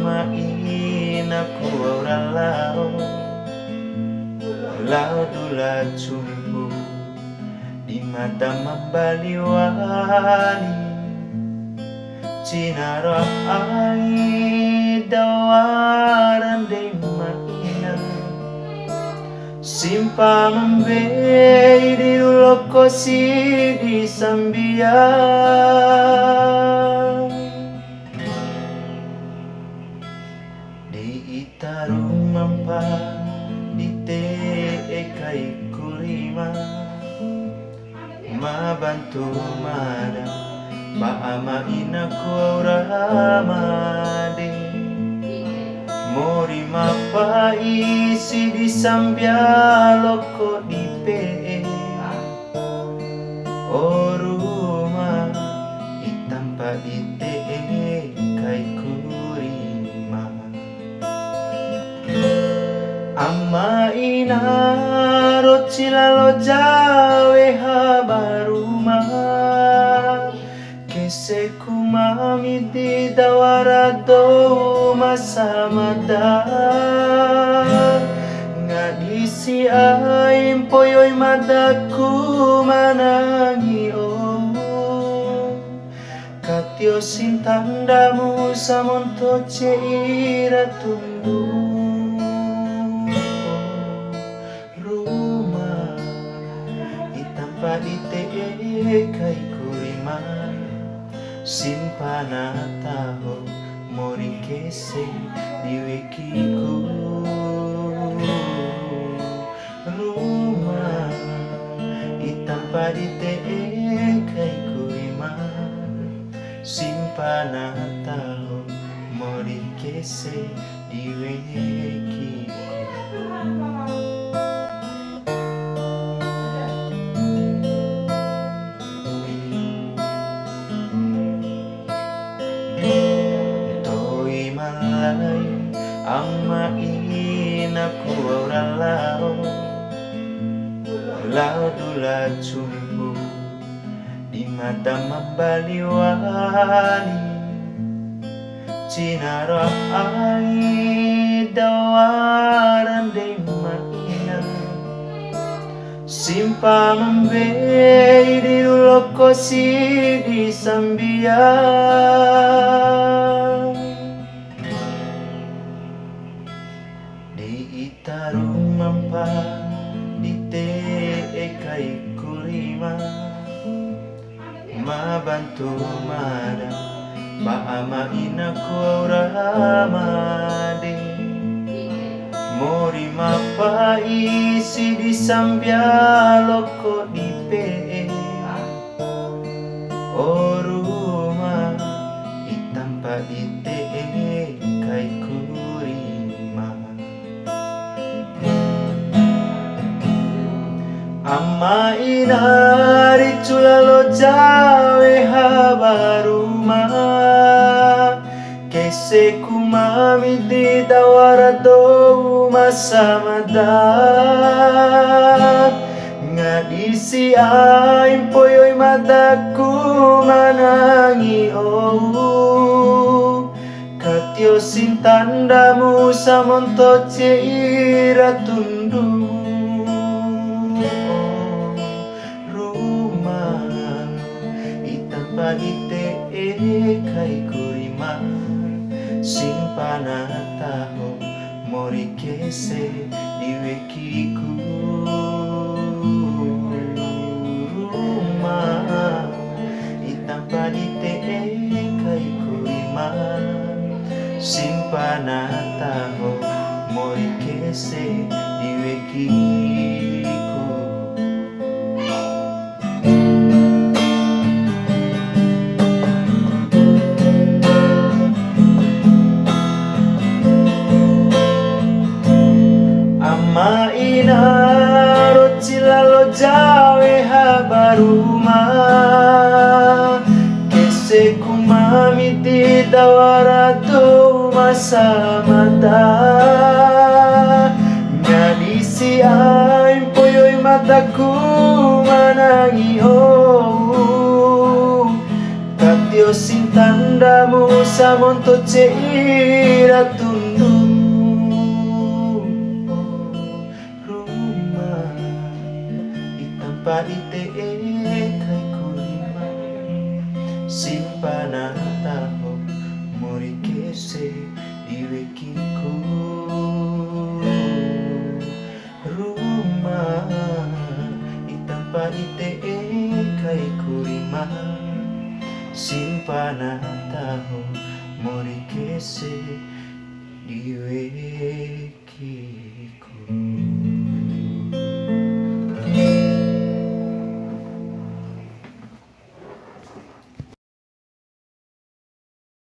amain aku orang lau dula cumbu di mata mambaliwali cinara ai dawaran de mainan simpa membei di lokosi di sambian di itarung mampa di te ekai kurima ma bantu mada ma amain aku ramade mori mapa isi di sambia loko di pe o rumah itampa di te kai kurima amma ina rocila lo jawe habaruma kese kumami di dawarado masamada ngadisi aim poyoi madaku manangi katio sintandamu samonto ceira tundu ite kai kurima simpana taho mori kese diwekiku rumah itampa ite kai kurima simpana taho mori kese diwekiku. Amain aku orang lau dula cumbu di mata mambaliwali cinara ai dawaran de mainan simpa membei di lokosi di sambian itarung mampa di te ekai kurima ma bantu mada ma amain aku ramade mori mapa isi di sambia loko di pe o rumah itampa di te ekai kurima amma inari culalo jawe habaruma kese kumami di dawarado masamada ngadisi aim poyoi madaku manangi katio sintandamu samonto ceira tundu ite kai kurima simpana taho mori kese diwekiku rumah itampa ite kai kurima simpana taho mori kese diwekiku. Maina rocila lo jawe habaruma kese kumami di dawarado masamada ngadisi aim poyoi mataku manangi Ayo sing tandamu samonto ceira tunduk rumah itampa ite kai kurima simpana taho mori kese diwekiku rumah itampa ite kai kurima simpana taho mori kese diwekiku.